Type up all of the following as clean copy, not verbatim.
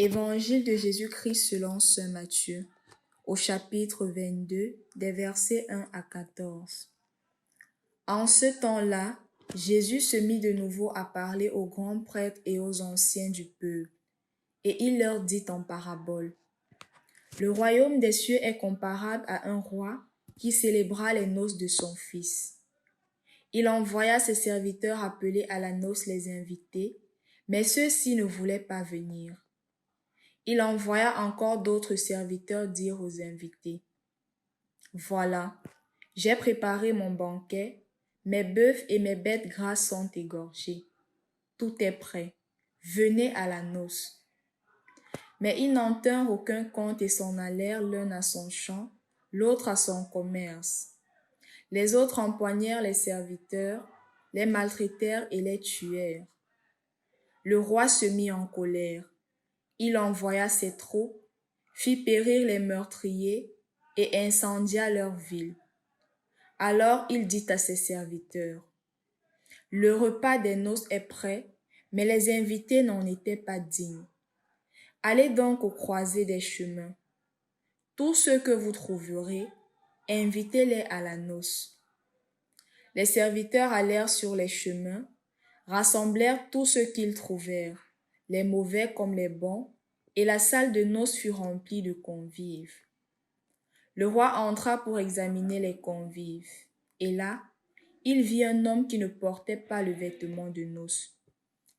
Évangile de Jésus-Christ selon saint Matthieu, au chapitre 22, des versets 1 à 14. En ce temps-là, Jésus se mit de nouveau à parler aux grands prêtres et aux anciens du peuple, et il leur dit en parabole. Le royaume des cieux est comparable à un roi qui célébra les noces de son fils. Il envoya ses serviteurs appeler à la noce les invités, mais ceux-ci ne voulaient pas venir. Il envoya encore d'autres serviteurs dire aux invités, « Voilà, j'ai préparé mon banquet, mes bœufs et mes bêtes grasses sont égorgés. Tout est prêt, venez à la noce. » Mais ils n'en tinrent aucun compte et s'en allèrent l'un à son champ, l'autre à son commerce. Les autres empoignèrent les serviteurs, les maltraitèrent et les tuèrent. Le roi se mit en colère. Il envoya ses troupes, fit périr les meurtriers et incendia leur ville. Alors il dit à ses serviteurs, « Le repas des noces est prêt, mais les invités n'en étaient pas dignes. Allez donc aux croisées des chemins. Tous ceux que vous trouverez, invitez-les à la noce. » Les serviteurs allèrent sur les chemins, rassemblèrent tous ceux qu'ils trouvèrent, les mauvais comme les bons, et la salle de noces fut remplie de convives. Le roi entra pour examiner les convives, et là, il vit un homme qui ne portait pas le vêtement de noces.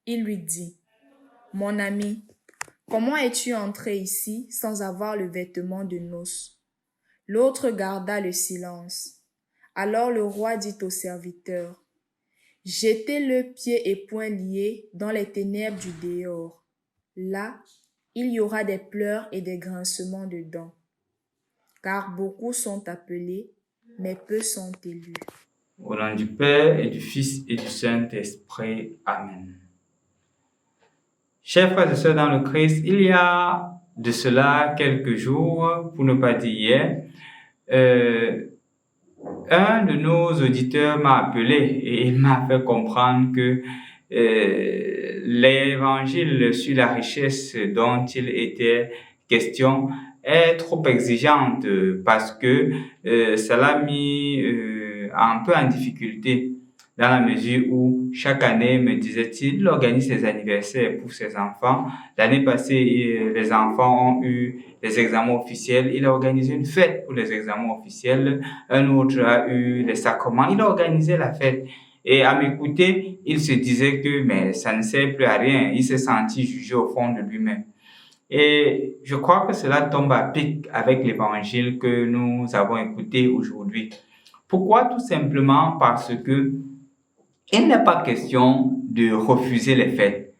Il lui dit, « Mon ami, comment es-tu entré ici sans avoir le vêtement de noces? » L'autre garda le silence. Alors le roi dit aux serviteurs, « Jetez-le pieds et poings liés dans les ténèbres du dehors. Là, il y aura des pleurs et des grincements de dents. Car beaucoup sont appelés, mais peu sont élus. » Au nom du Père et du Fils et du Saint-Esprit. Amen. Chers frères et sœurs dans le Christ, il y a de cela quelques jours, pour ne pas dire hier, un de nos auditeurs m'a appelé et il m'a fait comprendre que l'évangile sur la richesse dont il était question est trop exigeante parce que ça l'a mis un peu en difficulté dans la mesure où chaque année, me disait-il, il organise ses anniversaires pour ses enfants. L'année passée, les enfants ont eu les examens officiels. Il a organisé une fête pour les examens officiels. Un autre a eu les sacrements. Il a organisé la fête. Et à m'écouter, il se disait que mais ça ne sert plus à rien. Il s'est senti jugé au fond de lui-même. Et je crois que cela tombe à pic avec l'évangile que nous avons écouté aujourd'hui. Pourquoi? Tout simplement parce que il n'est pas question de refuser les fêtes.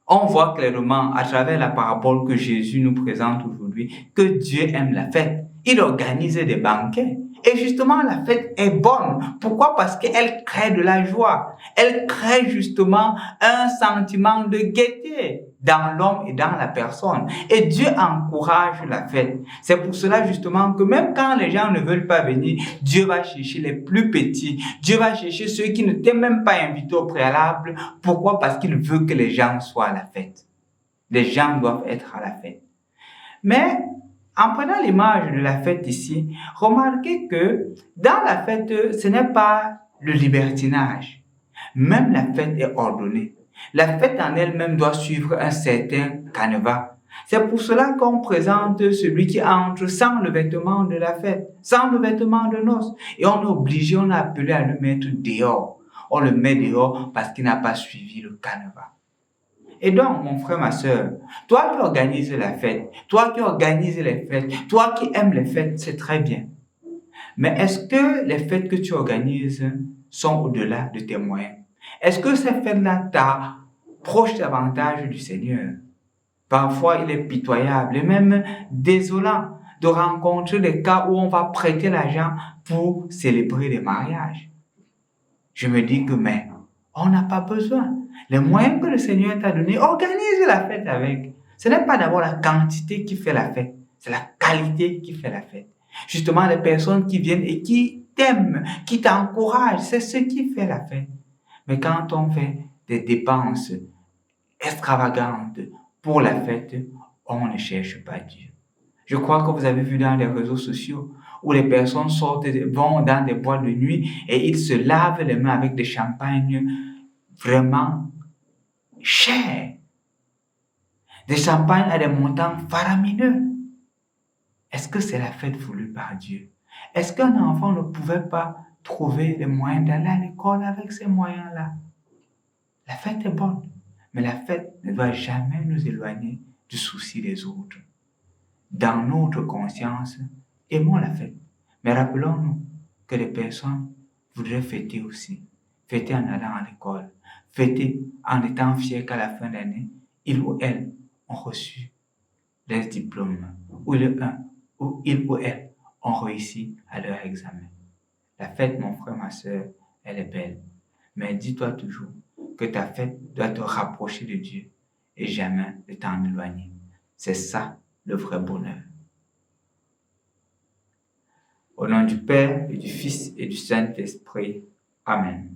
On voit clairement à travers la parabole que Jésus nous présente aujourd'hui que Dieu aime la fête. Il organise des banquets. Et justement, la fête est bonne. Pourquoi? Parce qu'elle crée de la joie. Elle crée justement un sentiment de gaieté dans l'homme et dans la personne. Et Dieu encourage la fête. C'est pour cela justement que même quand les gens ne veulent pas venir, Dieu va chercher les plus petits. Dieu va chercher ceux qui ne t'aient même pas invité au préalable. Pourquoi? Parce qu'il veut que les gens soient à la fête. Les gens doivent être à la fête. Mais en prenant l'image de la fête ici, remarquez que dans la fête, ce n'est pas le libertinage. Même la fête est ordonnée. La fête en elle-même doit suivre un certain canevas. C'est pour cela qu'on présente celui qui entre sans le vêtement de la fête, sans le vêtement de noces. Et on est obligé, on est appelé à le mettre dehors. On le met dehors parce qu'il n'a pas suivi le canevas. Et donc, mon frère, ma sœur, toi qui organises la fête, toi qui organises les fêtes, toi qui aimes les fêtes, c'est très bien. Mais est-ce que les fêtes que tu organises sont au-delà de tes moyens? Est-ce que ces fêtes-là t'approchent davantage du Seigneur? Parfois, il est pitoyable et même désolant de rencontrer des cas où on va prêter l'argent pour célébrer des mariages. Je me dis que, mais on n'a pas besoin. Les moyens que le Seigneur t'a donnés, organise la fête avec. Ce n'est pas d'abord la quantité qui fait la fête, c'est la qualité qui fait la fête. Justement, les personnes qui viennent et qui t'aiment, qui t'encouragent, c'est ce qui fait la fête. Mais quand on fait des dépenses extravagantes pour la fête, on ne cherche pas Dieu. Je crois que vous avez vu dans les réseaux sociaux où les personnes vont dans des boîtes de nuit et ils se lavent les mains avec des champagnes vraiment chers. Des champagnes à des montants faramineux. Est-ce que c'est la fête voulue par Dieu? Est-ce qu'un enfant ne pouvait pas trouver les moyens d'aller à l'école avec ces moyens-là? La fête est bonne, mais la fête ne doit jamais nous éloigner du souci des autres. Dans notre conscience, aimons la fête, mais rappelons-nous que les personnes voudraient fêter aussi. Fêter en allant à l'école, fêter en étant fiers qu'à la fin de l'année, ils ou elles ont reçu leurs diplômes, ou ils ou elles ont réussi à leur examen. La fête, mon frère, ma soeur, elle est belle. Mais dis-toi toujours que ta fête doit te rapprocher de Dieu et jamais de t'en éloigner. C'est ça le vrai bonheur. Au nom du Père et du Fils et du Saint-Esprit. Amen.